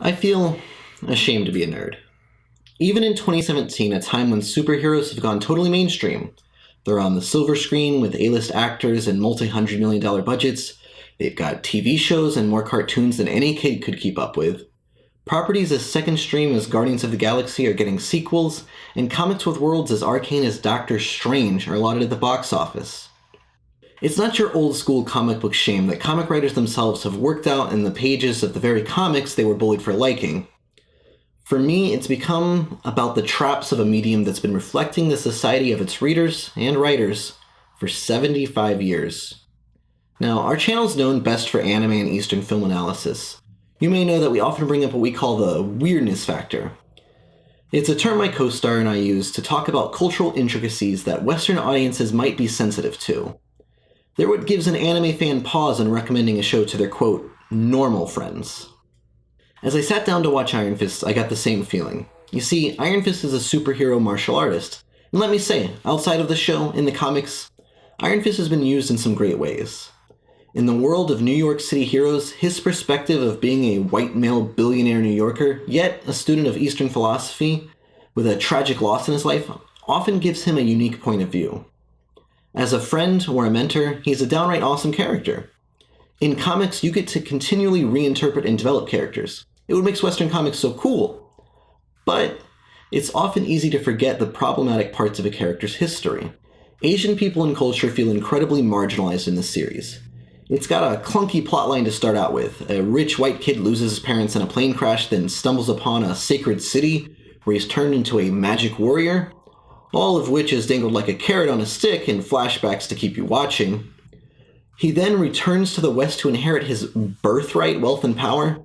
I feel ashamed to be a nerd. Even in 2017, a time when superheroes have gone totally mainstream, they're on the silver screen with A-list actors and multi-hundred-million-dollar budgets, they've got TV shows and more cartoons than any kid could keep up with. Properties as second stream as Guardians of the Galaxy are getting sequels, and comics with worlds as arcane as Doctor Strange are lauded at the box office. It's not your old-school comic book shame that comic writers themselves have worked out in the pages of the very comics they were bullied for liking. For me, it's become about the traps of a medium that's been reflecting the society of its readers and writers for 75 years. Now, our channel's known best for anime and Eastern film analysis. You may know that we often bring up what we call the weirdness factor. It's a term my co-star and I use to talk about cultural intricacies that Western audiences might be sensitive to. They're what gives an anime fan pause in recommending a show to their, quote, normal friends. As I sat down to watch Iron Fist, I got the same feeling. You see, Iron Fist is a superhero martial artist. And let me say, outside of the show, in the comics, Iron Fist has been used in some great ways. In the world of New York City heroes, his perspective of being a white male billionaire New Yorker, yet a student of Eastern philosophy, with a tragic loss in his life, often gives him a unique point of view. As a friend or a mentor, he's a downright awesome character. In comics, you get to continually reinterpret and develop characters. It what makes Western comics so cool. But it's often easy to forget the problematic parts of a character's history. Asian people and culture feel incredibly marginalized in this series. It's got a clunky plotline to start out with. A rich white kid loses his parents in a plane crash, then stumbles upon a sacred city where he's turned into a magic warrior, all of which is dangled like a carrot on a stick in flashbacks to keep you watching. He then returns to the West to inherit his birthright wealth and power.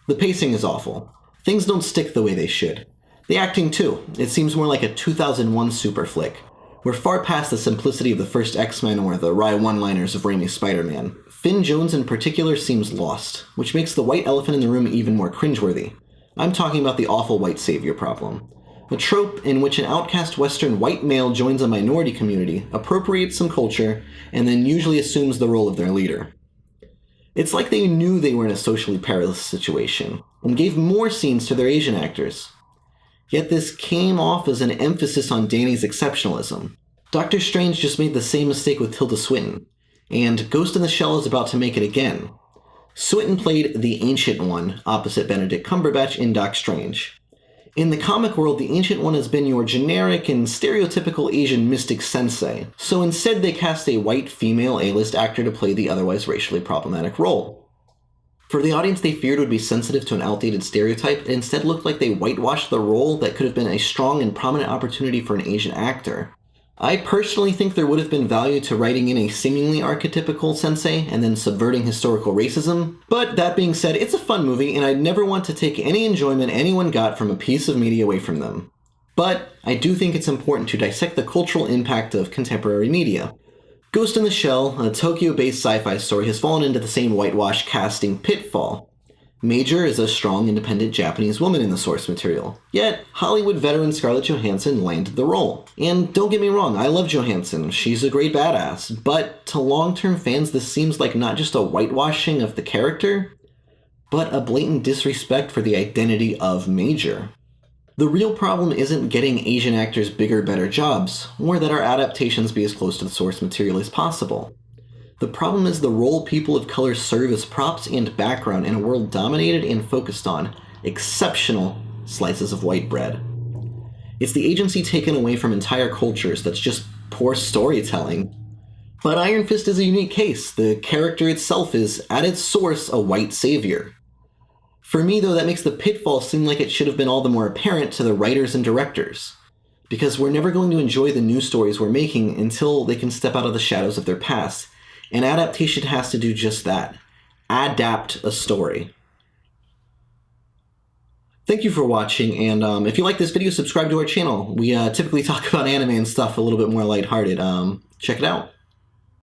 The pacing is awful. Things don't stick the way they should. The acting too. It seems more like a 2001 super flick. We're far past the simplicity of the first X-Men or the wry one-liners of Raimi's Spider-Man. Finn Jones in particular seems lost, which makes the white elephant in the room even more cringeworthy. I'm talking about the awful white savior problem. A trope in which an outcast Western white male joins a minority community, appropriates some culture, and then usually assumes the role of their leader. It's like they knew they were in a socially perilous situation, and gave more scenes to their Asian actors. Yet this came off as an emphasis on Danny's exceptionalism. Doctor Strange just made the same mistake with Tilda Swinton, and Ghost in the Shell is about to make it again. Swinton played the Ancient One, opposite Benedict Cumberbatch in Doc Strange. In the comic world, the Ancient One has been your generic and stereotypical Asian mystic sensei, so instead they cast a white female A-list actor to play the otherwise racially problematic role. For the audience they feared would be sensitive to an outdated stereotype, it instead looked like they whitewashed the role that could have been a strong and prominent opportunity for an Asian actor. I personally think there would have been value to writing in a seemingly archetypical sensei and then subverting historical racism, but that being said, it's a fun movie and I'd never want to take any enjoyment anyone got from a piece of media away from them. But I do think it's important to dissect the cultural impact of contemporary media. Ghost in the Shell, a Tokyo-based sci-fi story, has fallen into the same whitewash casting pitfall. Major is a strong, independent Japanese woman in the source material, yet Hollywood veteran Scarlett Johansson landed the role. And don't get me wrong, I love Johansson, she's a great badass, but to long-term fans this seems like not just a whitewashing of the character, but a blatant disrespect for the identity of Major. The real problem isn't getting Asian actors bigger, better jobs, or that our adaptations be as close to the source material as possible. The problem is the role people of color serve as props and background in a world dominated and focused on exceptional slices of white bread. It's the agency taken away from entire cultures that's just poor storytelling. But Iron Fist is a unique case. The character itself is, at its source, a white savior. For me, though, that makes the pitfall seem like it should have been all the more apparent to the writers and directors. Because we're never going to enjoy the new stories we're making until they can step out of the shadows of their past. And adaptation has to do just that. Adapt a story. Thank you for watching, and if you like this video, subscribe to our channel. We typically talk about anime and stuff a little bit more lighthearted. Check it out.